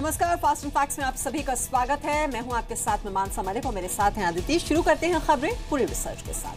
नमस्कार, fast and facts में आप सभी का स्वागत है। मैं हूं आपके साथ में मानसा मलिक और मेरे साथ हैं आदित्य। शुरू करते हैं खबरें पूरी रिसर्च के साथ।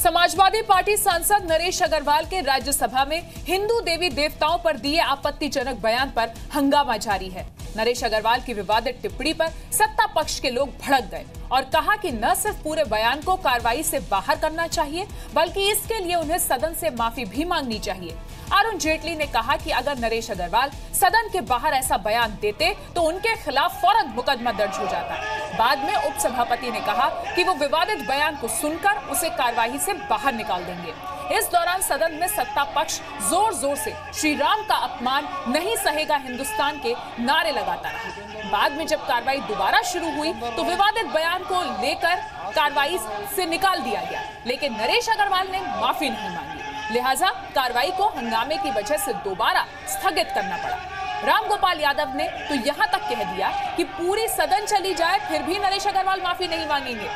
समाजवादी पार्टी सांसद नरेश अग्रवाल के राज्यसभा में हिंदू देवी देवताओं पर दिए आपत्तिजनक बयान पर हंगामा जारी है। नरेश अग्रवाल की विवादित टिप्पणी पर सत्ता पक्ष के लोग भड़क गए और कहा कि न सिर्फ पूरे बयान को कार्रवाई से बाहर करना चाहिए बल्कि इसके लिए उन्हें सदन से माफी भी मांगनी चाहिए। अरुण जेटली ने कहा कि अगर नरेश अग्रवाल सदन के बाहर ऐसा बयान देते तो उनके खिलाफ फौरन मुकदमा दर्ज हो जाता। बाद में उपसभापति ने कहा कि वो विवादित बयान को सुनकर उसे कार्यवाही से बाहर निकाल देंगे। इस दौरान सदन में सत्ता पक्ष जोर जोर से श्री राम का अपमान नहीं सहेगा हिंदुस्तान के नारे लगाता रहा। बाद में जब कार्रवाई दोबारा शुरू हुई तो विवादित बयान को लेकर कार्रवाई से निकाल दिया गया, लेकिन नरेश अग्रवाल ने माफी नहीं मांगी। लिहाजा कार्रवाई को हंगामे की वजह से दोबारा स्थगित करना पड़ा। रामगोपाल यादव ने तो यहां तक कह दिया कि पूरी सदन चली जाए फिर भी नरेश अग्रवाल माफी नहीं मांगेंगे।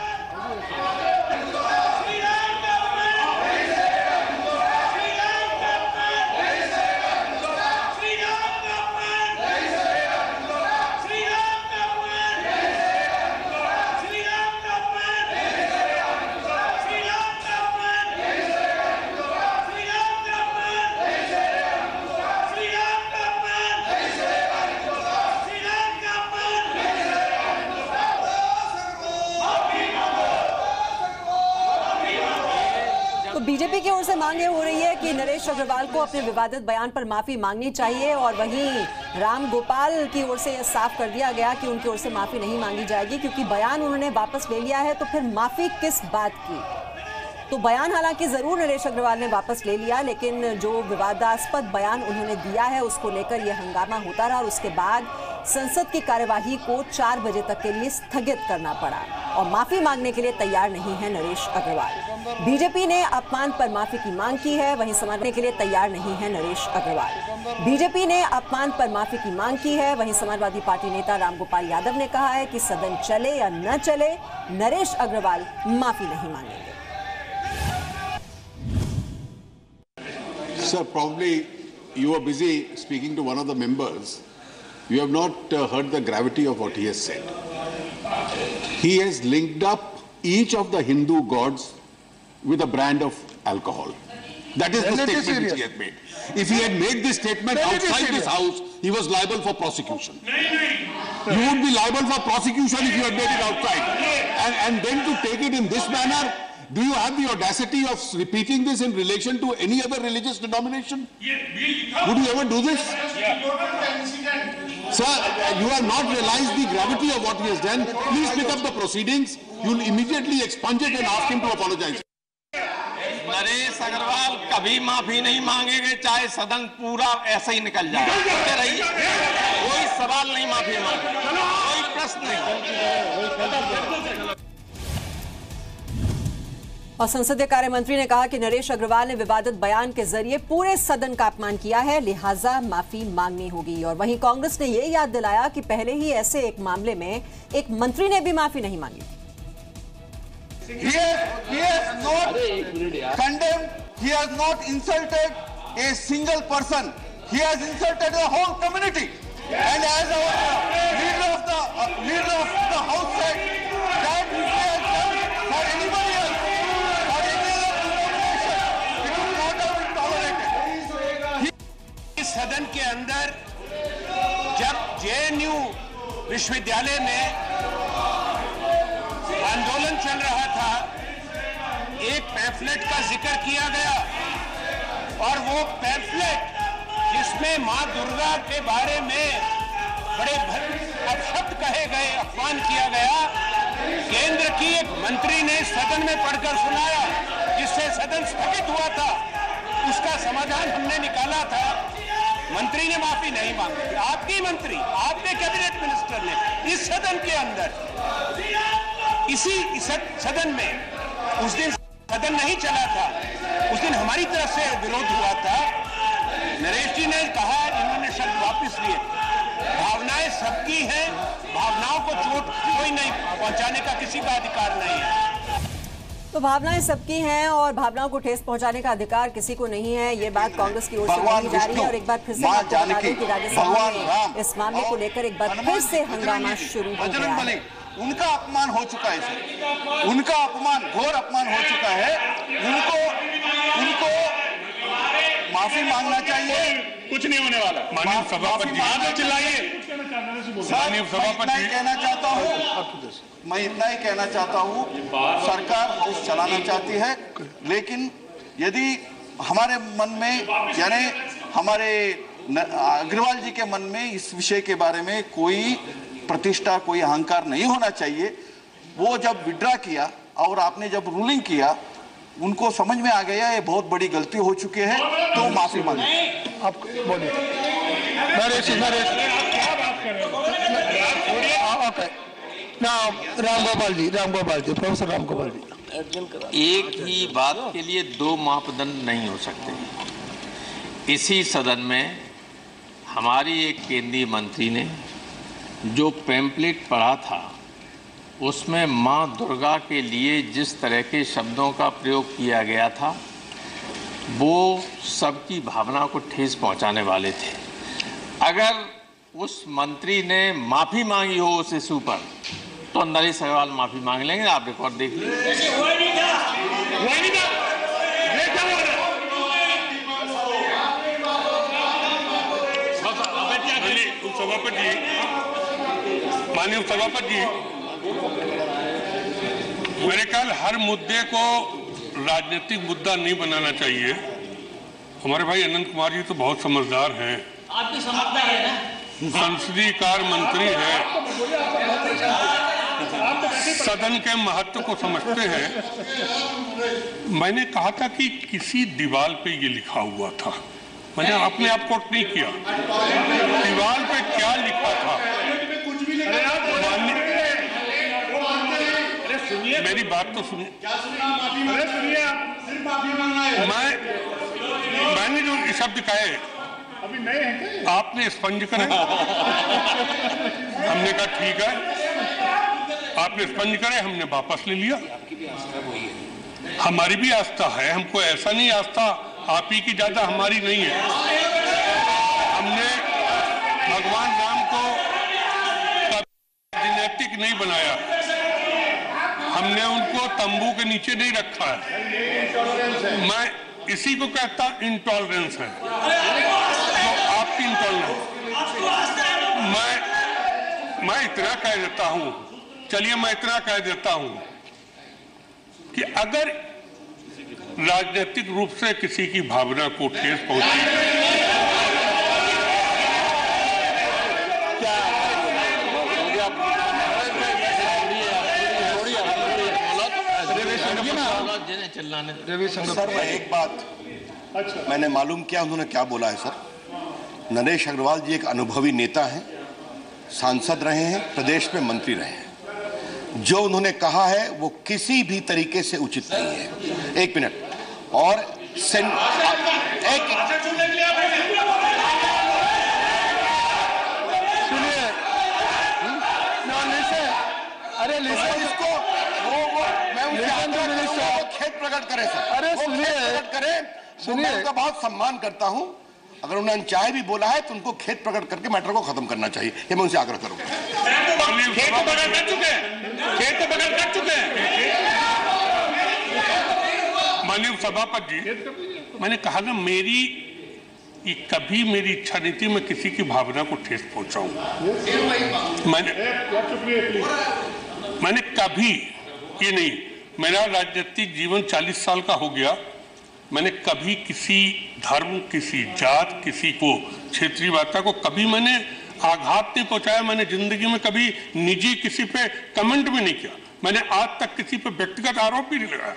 बीजेपी की ओर से मांग हो रही है कि नरेश अग्रवाल को अपने विवादित बयान पर माफी मांगनी चाहिए और वहीं रामगोपाल की ओर से यह साफ कर दिया गया कि उनकी ओर से माफी नहीं मांगी जाएगी क्योंकि बयान उन्होंने वापस ले लिया है, तो फिर माफी किस बात की। तो बयान हालांकि जरूर नरेश अग्रवाल ने वापस ले लिया, लेकिन जो विवादास्पद बयान उन्होंने दिया है उसको लेकर यह हंगामा होता रहा और उसके बाद संसद की कार्यवाही को 4 बजे तक के लिए स्थगित करना पड़ा और माफी मांगने के लिए तैयार नहीं है नरेश अग्रवाल। बीजेपी ने अपमान पर माफी की मांग की है, वहीं समझने के लिए तैयार नहीं है नरेश अग्रवाल। बीजेपी ने अपमान पर माफी की मांग की है, वहीं समाजवादी पार्टी नेता रामगोपाल यादव ने कहा है कि सदन चले या न चले, नरेश अग्रवाल माफी नहीं मांगेंगे। Sir, probably you were busy speaking to one of the members. You have not heard the gravity of what he has said. He has linked up each of the Hindu gods with a brand of alcohol. That is the statement which he has made. If he had made this statement outside this house, he was liable for prosecution. You would be liable for prosecution if you had made it outside. And then to take it in this manner, do you have the audacity of repeating this in relation to any other religious denomination? Would you ever do this? Sir, you have not realized the gravity of what he has done. Please pick up the proceedings. You will immediately expunge it and ask him to apologize. Naresh Agarwal कभी माफी नहीं मांगेंगे, चाहे सदन पूरा ऐसे ही निकल जाए। कोई सवाल नहीं माफी मांगेंगे, कोई प्रश्न नहीं। और संसदीय कार्य मंत्री ने कहा कि नरेश अग्रवाल ने विवादित बयान के जरिए पूरे सदन का अपमान किया है, लिहाजा माफी मांगनी होगी। और वहीं कांग्रेस ने यह याद दिलाया कि पहले ही ऐसे एक मामले में एक मंत्री ने भी माफी नहीं मांगी थी। He has not condemned, he has not insulted a single person. He has insulted the whole community. And as our leader of the house said, that he has done for anybody else, for any other denomination, it would not have been tolerated. इस सदन के अंदर जब JNU विश्वविद्यालय में आंदोलन चल रहा था, एक पैम्फलेट का जिक्र किया गया और वो पैम्फलेट जिसमें मां दुर्गा के बारे में बड़े अपशब्द कहे गए, अपमान किया गया, केंद्र की एक मंत्री ने सदन में पढ़कर सुनाया, जिससे सदन स्थगित हुआ था। उसका समाधान हमने निकाला था। मंत्री ने माफी नहीं मांगी। आपकी मंत्री, आपके कैबिनेट मिनिस्टर ने इस सदन के अंदर, इसी सदन में उस दिन सदन नहीं चला था, उस दिन हमारी तरफ से विरोध हुआ था। नरेश जी ने कहा, इन्होंने शब्द वापस लिए। भावनाएं सबकी हैं, भावनाओं को चोट कोई नहीं पहुंचाने का किसी का अधिकार नहीं है। तो भावनाएं सबकी हैं और भावनाओं को ठेस पहुंचाने का अधिकार किसी को नहीं है, ये बात कांग्रेस की ओर से कही जा रही है। और एक बार फिर से आपको बता दें कि राज्यसभा में इस मामले को लेकर एक बार फिर से हंगामा शुरू हो गया है। उनका अपमान हो चुका है सर, उनका अपमान, घोर अपमान हो चुका है। उनको माफी मांगना चाहिए। कुछ नहीं होने वाला। माननीय सभापति चिल्लाइए। मैं कहना चाहता हूँ, मैं इतना ही कहना चाहता हूँ, सरकार हाउस चलाना चाहती है, लेकिन यदि हमारे मन में, यानी हमारे अग्रवाल जी के मन में इस विषय के बारे में कोई प्रतिष्ठा, कोई अहंकार नहीं होना चाहिए। वो जब विड्रा किया और आपने जब रूलिंग किया, उनको समझ में आ गया ये बहुत बड़ी गलती हो चुकी है, तो माफी मांगे। आप बोलिए। रामगोपाल जी, प्रोफेसर रामगोपाल जी। एक ही बात के लिए दो मापदंड नहीं हो सकते। इसी सदन में हमारी एक केंद्रीय मंत्री ने जो पैम्पलेट पढ़ा था, उसमें माँ दुर्गा के लिए जिस तरह के शब्दों का प्रयोग किया गया था, वो सबकी भावना को ठेस पहुंचाने वाले थे। अगर उस मंत्री ने माफ़ी मांगी हो उस इशू पर, तो नरेश अग्रवाल माफ़ी मांग लेंगे। आप रिकॉर्ड देख लीजिए। माननीय सभापति जी, मेरे ख्याल हर मुद्दे को राजनीतिक मुद्दा नहीं बनाना चाहिए। हमारे भाई अनंत कुमार जी तो बहुत समझदार हैं, आप भी समझदार है ना, संसदीय कार्य मंत्री हैं, सदन के महत्व को समझते हैं। मैंने कहा था कि किसी दीवार पे ये लिखा हुआ था, मैंने अपने आप कोट नहीं किया, दीवार पे क्या लिखा था। मेरी बात तो सुनिए। मैंने जो शब्द कहे अभी नए हैं, आपने स्पंज करे। हमने कहा ठीक है, आपने स्पंज करे, हमने वापस ले लिया। हमारी भी आस्था है, हमको ऐसा नहीं आस्था आप ही की ज्यादा हमारी नहीं है। हमने भगवान राम को राजनीतिक नहीं बनाया, हमने उनको तंबू के नीचे नहीं रखा है। मैं इसी को कहता इंटॉलरेंस है, तो आपकी इंटॉलरेंस। मैं इतना कह देता हूं, चलिए मैं इतना कह देता हूं कि अगर राजनीतिक रूप से किसी की भावना को ठेस पहुंची, सर एक बात मैंने मालूम किया, उन्होंने क्या बोला है सर। नरेश अग्रवाल जी एक अनुभवी नेता हैं, सांसद रहे हैं, प्रदेश में मंत्री रहे हैं। जो उन्होंने कहा है वो किसी भी तरीके से उचित नहीं है। एक मिनट और प्रकट करें सर। अरे सुनिए, मैं उनका बहुत सम्मान करता हूं। अगर उन्होंने चाहे भी बोला है तो उनको खेत प्रकट करके मैटर को खत्म करना चाहिए, ये मैं उनसे आग्रह करूंगा। खेत तो प्रकट कर चुके हैं। माननीय सभापति जी, मैंने कहा ना, कभी मेरी इच्छा नहीं थी मैं किसी की भावना को ठेस पहुंचाऊं। मैंने कभी ये नहीं, मेरा राजनीतिक जीवन 40 साल का हो गया, मैंने कभी किसी धर्म, किसी जात, किसी को क्षेत्रीय वार्ता को कभी मैंने आघात नहीं पहुंचाया। मैंने जिंदगी में कभी निजी किसी पे कमेंट भी नहीं किया। मैंने आज तक किसी पे व्यक्तिगत आरोप भी नहीं लगाया।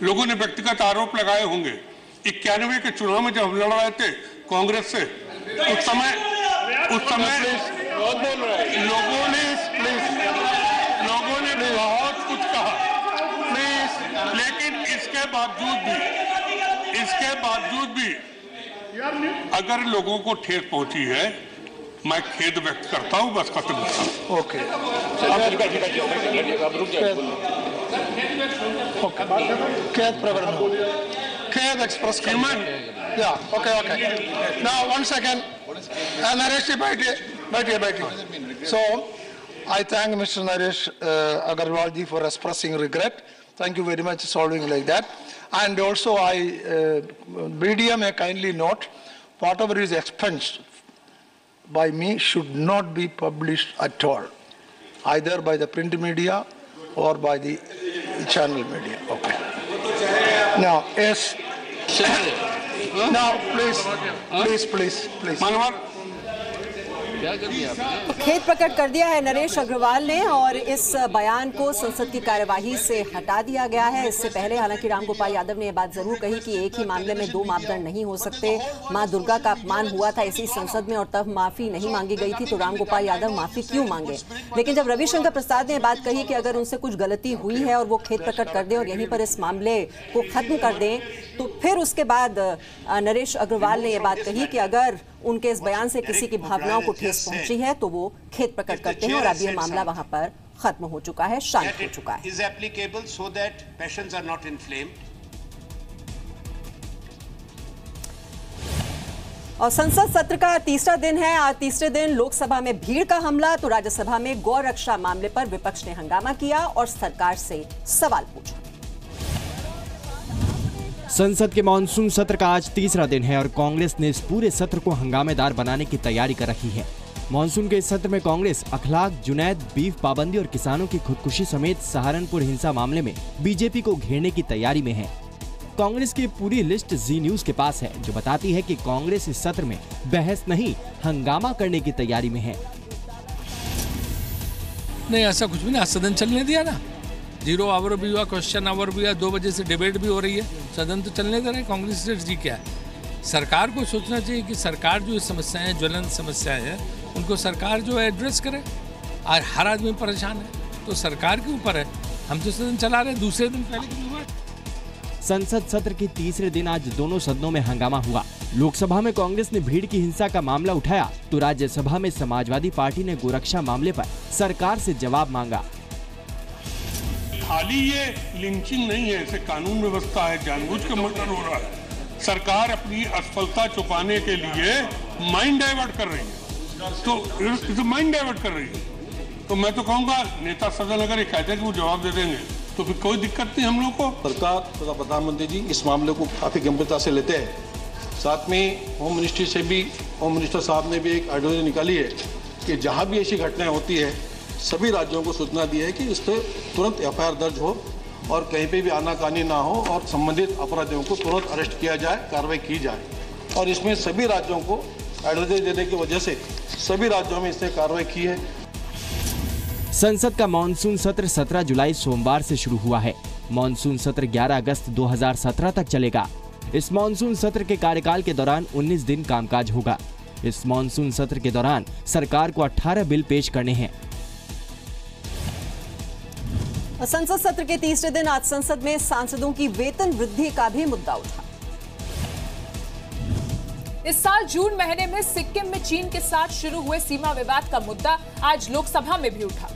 लोगों ने व्यक्तिगत आरोप लगाए होंगे। 91 के चुनाव में जब हम लड़ रहे थे कांग्रेस से, उस समय लोगों ने बहुत कुछ कहा, लेकिन इसके बावजूद भी अगर लोगों को ठेस पहुंची है, मैं खेद व्यक्त करता हूं, बस खत्म। ओके, खेद प्रकरण, खेद एक्सप्रेस करना। या ओके। नाउ 1 सेकंड, नरेश जी बैठिए। So I thank Mr. Naresh Agarwal ji for expressing regret. Thank you very much solving like that. And also media may kindly note, whatever is expensed by me should not be published at all, either by the print media or by the channel media. Okay. Now, yes. Now, please. खेद प्रकट कर दिया है नरेश अग्रवाल ने और इस बयान को संसद की कार्यवाही से हटा दिया गया है। इससे पहले हालांकि रामगोपाल यादव ने यह बात जरूर कही कि एक ही मामले में 2 मापदंड नहीं हो सकते। मां दुर्गा का अपमान हुआ था इसी संसद में और तब माफी नहीं मांगी गई थी, तो रामगोपाल यादव माफी क्यों मांगे। लेकिन जब रविशंकर प्रसाद ने बात कही कि अगर उनसे कुछ गलती हुई है और वो खेद प्रकट कर दें और यहीं पर इस मामले को खत्म कर दें, तो फिर उसके बाद नरेश अग्रवाल ने यह बात कही कि अगर उनके इस बयान से किसी की भावनाओं को ठेस पहुंची है तो वो खेद प्रकट करते हैं और अब यह मामला वहां पर खत्म हो चुका है, शांत हो चुका है। Is applicable so that passions are not inflamed. और संसद सत्र का तीसरा दिन है। आज तीसरे दिन लोकसभा में भीड़ का हमला तो राज्यसभा में गौ रक्षा मामले पर विपक्ष ने हंगामा किया और सरकार से सवाल पूछा। संसद के मानसून सत्र का आज तीसरा दिन है और कांग्रेस ने इस पूरे सत्र को हंगामेदार बनाने की तैयारी कर रखी है। मानसून के इस सत्र में कांग्रेस अखलाक, जुनैद, बीफ पाबंदी और किसानों की खुदकुशी समेत सहारनपुर हिंसा मामले में बीजेपी को घेरने की तैयारी में है। कांग्रेस की पूरी लिस्ट जी न्यूज के पास है, जो बताती है कि कांग्रेस इस सत्र में बहस नहीं, हंगामा करने की तैयारी में है। नहीं, ऐसा कुछ भी नहीं, सदन चलने दिया ना, 0 आवर भी हुआ, क्वेश्चन आवर भी हुआ, 2 बजे से डिबेट भी हो रही है, सदन तो चलने दे रहे हैं। कांग्रेस स्ट्रेटजी क्या है? सरकार को सोचना चाहिए कि सरकार जो समस्याएं, ज्वलंत समस्याएं हैं, उनको सरकार जो है एड्रेस करे। और हर आदमी परेशान है तो सरकार के ऊपर है। हम तो सदन चला रहे हैं, दूसरे दिन पहले भी हुआ। संसद सत्र के तीसरे दिन आज दोनों सदनों में हंगामा हुआ। लोकसभा में कांग्रेस ने भीड़ की हिंसा का मामला उठाया तो राज्यसभा में समाजवादी पार्टी ने गोरक्षा मामले पर सरकार से जवाब मांगा। खाली ये लिंचिंग नहीं है, इसे कानून व्यवस्था है, जानबूझ के मर्डर हो रहा है। सरकार अपनी असफलता छुपाने के लिए माइंड डाइवर्ट कर रही है, तो माइंड डाइवर्ट कर रही है। तो मैं तो कहूँगा नेता सदन अगर ये कहते हैं कि वो जवाब दे देंगे तो फिर कोई दिक्कत नहीं हम लोग को। सरकार तथा प्रधानमंत्री जी इस मामले को काफी गंभीरता से लेते हैं। साथ में होम मिनिस्टर साहब ने भी एक एडवाइजरी निकाली है कि जहाँ भी ऐसी घटनाएं होती है सभी राज्यों को सूचना दी है कि इस पर तुरंत एफआईआर दर्ज हो और कहीं पे भी आनाकानी ना हो और संबंधित अपराधियों को तुरंत अरेस्ट किया जाए, कार्रवाई की जाए। और इसमें सभी राज्यों को एडवाइजरी देने की वजह से सभी राज्यों में इससे कार्रवाई की है। संसद का मानसून सत्र 17 जुलाई सोमवार से शुरू हुआ है। मानसून सत्र 11 अगस्त 2017 तक चलेगा। इस मानसून सत्र के कार्यकाल के दौरान 19 दिन कामकाज होगा। इस मानसून सत्र के दौरान सरकार को 18 बिल पेश करने हैं। संसद सत्र के तीसरे दिन आज संसद में सांसदों की वेतन वृद्धि का भी मुद्दा उठा। इस साल जून महीने में सिक्किम में चीन के साथ शुरू हुए सीमा विवाद का मुद्दा आज लोकसभा में भी उठा।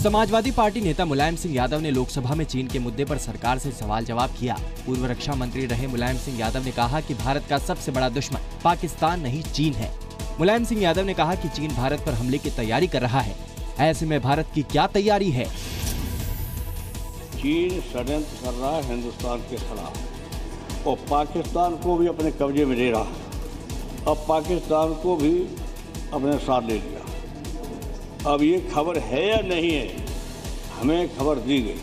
समाजवादी पार्टी नेता मुलायम सिंह यादव ने लोकसभा में चीन के मुद्दे पर सरकार से सवाल जवाब किया। पूर्व रक्षा मंत्री रहे मुलायम सिंह यादव ने कहा कि भारत का सबसे बड़ा दुश्मन पाकिस्तान नहीं चीन है। मुलायम सिंह यादव ने कहा कि चीन भारत पर हमले की तैयारी कर रहा है। ऐसे में भारत की क्या तैयारी है? चीन षड्यंत्र कर रहा है हिंदुस्तान के खिलाफ और पाकिस्तान को भी अपने कब्जे में ले रहा है। अब पाकिस्तान को भी अपने साथ ले लिया। अब ये खबर है या नहीं है, हमें खबर दी गई।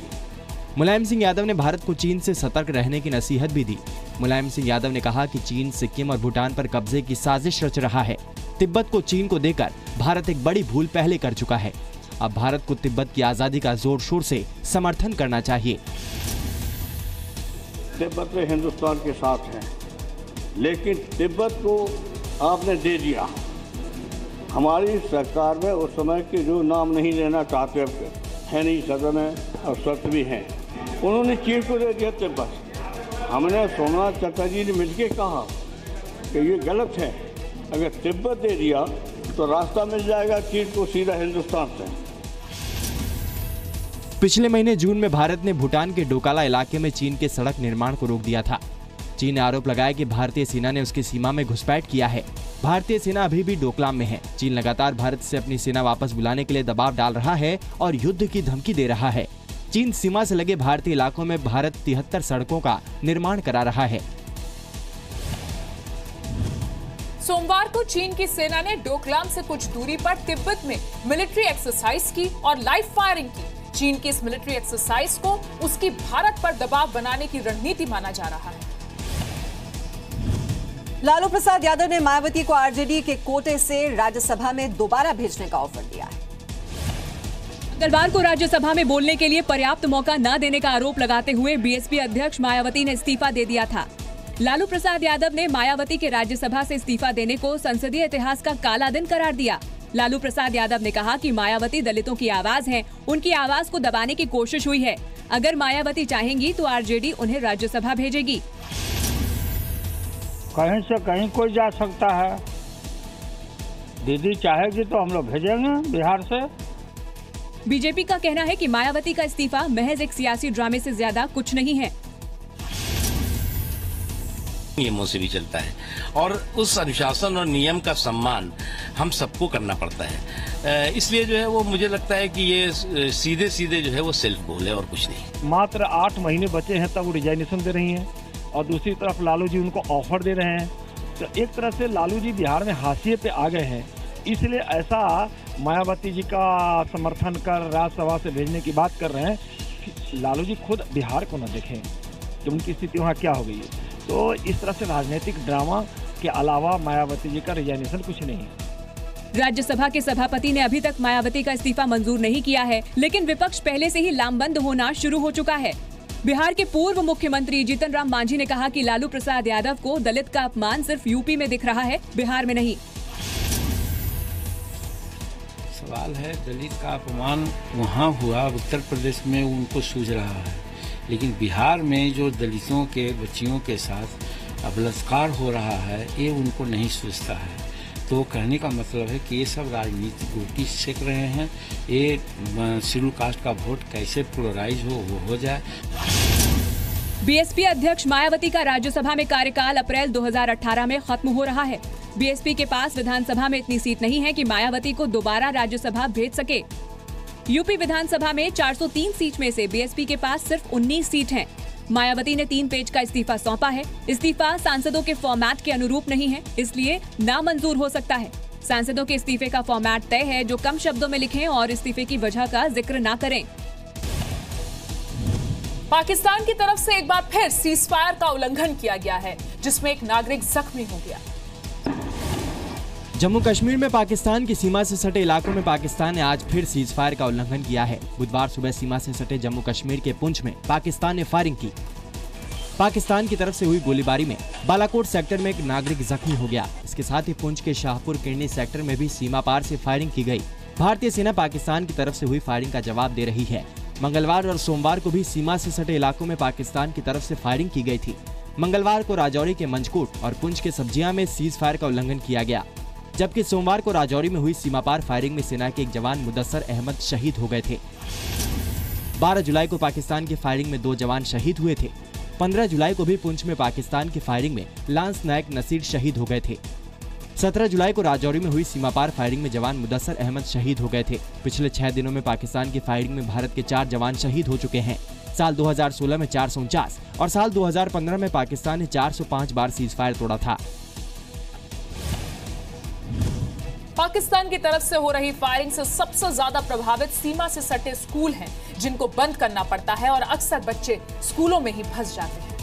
मुलायम सिंह यादव ने भारत को चीन से सतर्क रहने की नसीहत भी दी। मुलायम सिंह यादव ने कहा कि चीन सिक्किम और भूटान पर कब्जे की साजिश रच रहा है। तिब्बत को चीन को देकर भारत एक बड़ी भूल पहले कर चुका है। अब भारत को तिब्बत की आजादी का जोर शोर से समर्थन करना चाहिए। तिब्बत में हिंदुस्तान के साथ है, लेकिन तिब्बत को आपने दे दिया। हमारी सरकार में उस समय के जो नाम नहीं लेना चाहते है नहीं सदन में और सत्र भी हैं, उन्होंने चीन को दे दिया तिब्बत। हमने सोमनाथ चटर्जी जी ने मिलकर कहा कि ये गलत है। अगर तिब्बत दे दिया तो रास्ता मिल जाएगा चीन को सीधा हिंदुस्तान से। पिछले महीने जून में भारत ने भूटान के डोकाला इलाके में चीन के सड़क निर्माण को रोक दिया था। चीन ने आरोप लगाया कि भारतीय सेना ने उसकी सीमा में घुसपैठ किया है। भारतीय सेना अभी भी डोकलाम में है। चीन लगातार भारत से अपनी सेना वापस बुलाने के लिए दबाव डाल रहा है और युद्ध की धमकी दे रहा है। चीन सीमा से लगे भारतीय इलाकों में भारत 73 सड़कों का निर्माण करा रहा है। सोमवार को चीन की सेना ने डोकलाम से कुछ दूरी पर तिब्बत में मिलिट्री एक्सरसाइज की और लाइव फायरिंग की। चीन की इस मिलिट्री एक्सरसाइज को उसकी भारत पर दबाव बनाने की रणनीति माना जा रहा है। लालू प्रसाद यादव ने मायावती को आरजेडी के कोटे से राज्यसभा में दोबारा भेजने का ऑफर दिया है। मंगलवार को राज्यसभा में बोलने के लिए पर्याप्त मौका न देने का आरोप लगाते हुए बीएसपी अध्यक्ष मायावती ने इस्तीफा दे दिया था। लालू प्रसाद यादव ने मायावती के राज्यसभा से इस्तीफा देने को संसदीय इतिहास का काला दिन करार दिया। लालू प्रसाद यादव ने कहा कि मायावती दलितों की आवाज है, उनकी आवाज को दबाने की कोशिश हुई है। अगर मायावती चाहेंगी तो आरजेडी उन्हें राज्यसभा भेजेगी। कहीं से कहीं कोई जा सकता है। दीदी चाहेगी तो हम लोग भेजेंगे बिहार से। बीजेपी का कहना है कि मायावती का इस्तीफा महज एक सियासी ड्रामे से ज्यादा कुछ नहीं है। नियमों से भी चलता है और उस अनुशासन और नियम का सम्मान हम सबको करना पड़ता है। इसलिए जो है वो मुझे लगता है कि ये सीधे सीधे जो है वो सेल्फ गोल है और कुछ नहीं। मात्र 8 महीने बचे हैं तब वो रिजाइनेशन दे रही हैं और दूसरी तरफ लालू जी उनको ऑफर दे रहे हैं। तो एक तरह से लालू जी बिहार में हाशिए पे आ गए हैं। इसलिए ऐसा मायावती जी का समर्थन कर राज्यसभा से भेजने की बात कर रहे हैं कि लालू जी खुद बिहार को न देखें कि उनकी स्थिति वहाँ क्या हो गई है। तो इस तरह से राजनीतिक ड्रामा के अलावा मायावती जी का रिजाइनेशन कुछ नहीं है। राज्यसभा के सभापति ने अभी तक मायावती का इस्तीफा मंजूर नहीं किया है, लेकिन विपक्ष पहले से ही लामबंद होना शुरू हो चुका है। बिहार के पूर्व मुख्यमंत्री जीतन राम मांझी ने कहा कि लालू प्रसाद यादव को दलित का अपमान सिर्फ यूपी में दिख रहा है, बिहार में नहीं। सवाल है, दलित का अपमान वहाँ हुआ, उत्तर प्रदेश में उनको सूझ रहा है, लेकिन बिहार में जो दलितों के बच्चियों के साथ बलात्कार हो रहा है ये उनको नहीं सूझता है। तो कहने का मतलब है कि ये सब राजनीतिक रोटी सेक रहे हैं। ये शेड्यूल कास्ट का वोट कैसे पोलराइज हो वो हो जाए। बीएसपी अध्यक्ष मायावती का राज्यसभा में कार्यकाल अप्रैल 2018 में खत्म हो रहा है। बीएसपी के पास विधानसभा में इतनी सीट नहीं है कि मायावती को दोबारा राज्यसभा भेज सके। यूपी विधानसभा में 403 सीट में से बीएसपी के पास सिर्फ 19 सीट हैं। मायावती ने 3 पेज का इस्तीफा सौंपा है। इस्तीफा सांसदों के फॉर्मेट के अनुरूप नहीं है, इसलिए नामंजूर हो सकता है। सांसदों के इस्तीफे का फॉर्मेट तय है, जो कम शब्दों में लिखें और इस्तीफे की वजह का जिक्र न करें। पाकिस्तान की तरफ से एक बार फिर सीजफायर का उल्लंघन किया गया है, जिसमें एक नागरिक जख्मी हो गया। जम्मू कश्मीर में पाकिस्तान की सीमा से सटे इलाकों में पाकिस्तान ने आज फिर सीज फायर का उल्लंघन किया है। बुधवार सुबह सीमा से सटे जम्मू कश्मीर के पुंछ में पाकिस्तान ने फायरिंग की। पाकिस्तान की तरफ से हुई गोलीबारी में बालाकोट सेक्टर में एक नागरिक जख्मी हो गया। इसके साथ ही पुंछ के शाहपुर किरनी सेक्टर में भी सीमा पार से फायरिंग की गई। भारतीय सेना पाकिस्तान की तरफ से हुई फायरिंग का जवाब दे रही है। मंगलवार और सोमवार को भी सीमा से सटे इलाकों में पाकिस्तान की तरफ से फायरिंग की गई थी। मंगलवार को राजौरी के मंचकोट और पुंछ के सब्जियां में सीज फायर का उल्लंघन किया गया, जबकि सोमवार को राजौरी में हुई सीमा पार फायरिंग में सेना के एक जवान मुदस्सर अहमद शहीद हो गए थे। 12 जुलाई को पाकिस्तान की फायरिंग में 2 जवान शहीद हुए थे। 15 जुलाई को भी पुंछ में पाकिस्तान की फायरिंग में लांस नायक नसीर शहीद हो गए थे। 17 जुलाई को राजौरी में हुई सीमा पार फायरिंग में जवान मुदस्सर अहमद शहीद हो गए थे। पिछले 6 दिनों में पाकिस्तान की फायरिंग में भारत के 4 जवान शहीद हो चुके हैं। साल 2016 में 449 और साल 2015 में पाकिस्तान ने 405 बार सीज फायर तोड़ा था। पाकिस्तान की तरफ से हो रही फायरिंग से सबसे ज्यादा प्रभावित सीमा से सटे स्कूल हैं, जिनको बंद करना पड़ता है और अक्सर बच्चे स्कूलों में ही फंस जाते हैं।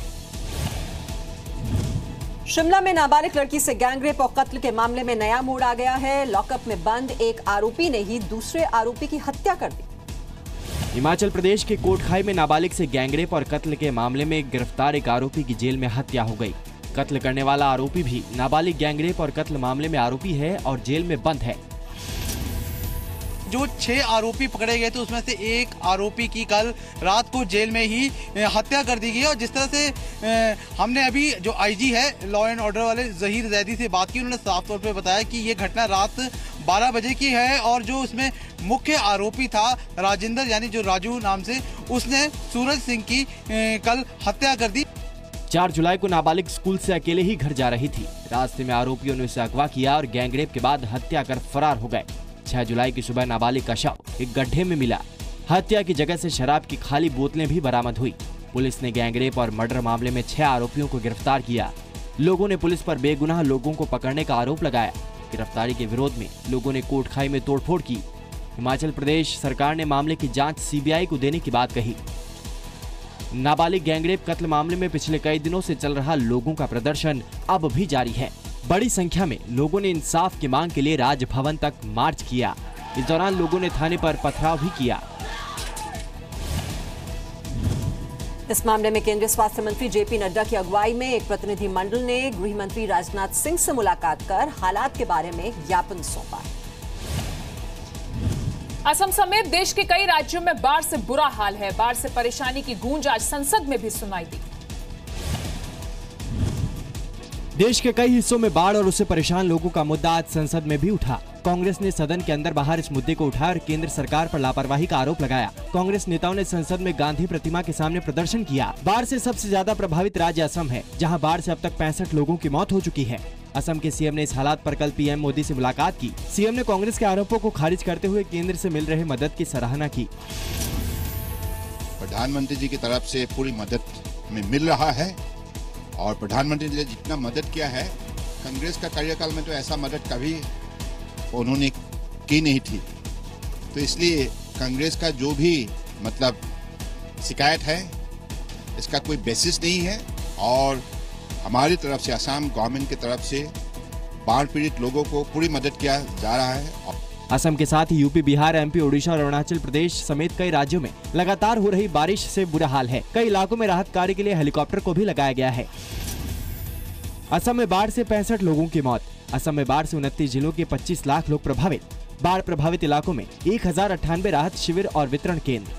शिमला में नाबालिग लड़की से गैंगरेप और कत्ल के मामले में नया मोड़ आ गया है। लॉकअप में बंद एक आरोपी ने ही दूसरे आरोपी की हत्या कर दी। हिमाचल प्रदेश के कोटखाई में नाबालिग से गैंगरेप और कत्ल के मामले में गिरफ्तार एक आरोपी की जेल में हत्या हो गई। कत्ल करने वाला आरोपी भी नाबालिग गैंगरेप और कत्ल मामले में आरोपी है और जेल में बंद है। जो 6 आरोपी पकड़े गए थे उसमें से एक आरोपी की कल रात को जेल में ही हत्या कर दी गई। और जिस तरह से हमने अभी जो आईजी है लॉ एंड ऑर्डर वाले जहीर जैदी से बात की, उन्होंने साफ तौर पे बताया कि ये घटना रात 12 बजे की है और जो उसमें मुख्य आरोपी था राजेंद्र यानी जो राजू नाम से, उसने सूरज सिंह की कल हत्या कर दी। 4 जुलाई को नाबालिग स्कूल से अकेले ही घर जा रही थी। रास्ते में आरोपियों ने उसे अगवा किया और गैंगरेप के बाद हत्या कर फरार हो गए। 6 जुलाई की सुबह नाबालिग का शव एक गड्ढे में मिला। हत्या की जगह से शराब की खाली बोतलें भी बरामद हुई। पुलिस ने गैंगरेप और मर्डर मामले में 6 आरोपियों को गिरफ्तार किया। लोगों ने पुलिस पर बेगुनाह लोगों को पकड़ने का आरोप लगाया। गिरफ्तारी के विरोध में लोगों ने कोटखाई में तोड़फोड़ की। हिमाचल प्रदेश सरकार ने मामले की जांच सीबीआई को देने की बात कही। नाबालिग गैंगरेप कत्ल मामले में पिछले कई दिनों से चल रहा लोगों का प्रदर्शन अब भी जारी है। बड़ी संख्या में लोगों ने इंसाफ की मांग के लिए राजभवन तक मार्च किया। इस दौरान लोगों ने थाने पर पथराव भी किया। इस मामले में केंद्रीय स्वास्थ्य मंत्री जेपी नड्डा की अगुवाई में एक प्रतिनिधि मंडल ने गृह मंत्री राजनाथ सिंह से मुलाकात कर हालात के बारे में ज्ञापन सौंपा। असम समेत देश के कई राज्यों में बाढ़ से बुरा हाल है। बाढ़ से परेशानी की गूंज आज संसद में भी सुनाई दी। देश के कई हिस्सों में बाढ़ और उससे परेशान लोगों का मुद्दा आज संसद में भी उठा। कांग्रेस ने सदन के अंदर बाहर इस मुद्दे को उठाया और केंद्र सरकार पर लापरवाही का आरोप लगाया। कांग्रेस नेताओं ने संसद में गांधी प्रतिमा के सामने प्रदर्शन किया। बाढ़ से सबसे ज्यादा प्रभावित राज्य असम है, जहां बाढ़ से अब तक 65 लोगों की मौत हो चुकी है। असम के सीएम ने इस हालात पर कल पीएम मोदी से मुलाकात की। सीएम ने कांग्रेस के आरोपों को खारिज करते हुए केंद्र से मिल रहे मदद की सराहना की। प्रधानमंत्री जी की तरफ से पूरी मदद हमें मिल रहा है और प्रधानमंत्री जी ने जितना मदद किया है, कांग्रेस का कार्यकाल में तो ऐसा मदद कभी उन्होंने की नहीं थी। तो इसलिए कांग्रेस का जो भी मतलब शिकायत है, इसका कोई बेसिस नहीं है और हमारी तरफ से, असम गवर्नमेंट की तरफ से बाढ़ पीड़ित लोगों को पूरी मदद किया जा रहा है। असम के साथ ही यूपी, बिहार, एमपी, ओडिशा और अरुणाचल प्रदेश समेत कई राज्यों में लगातार हो रही बारिश से बुरा हाल है। कई इलाकों में राहत कार्य के लिए हेलीकॉप्टर को भी लगाया गया है। असम में बाढ़ से 65 लोगों की मौत। असम में बाढ़ से 29 जिलों के 25 लाख लोग प्रभावित। बाढ़ प्रभावित इलाकों में 1098 राहत शिविर और वितरण केंद्र।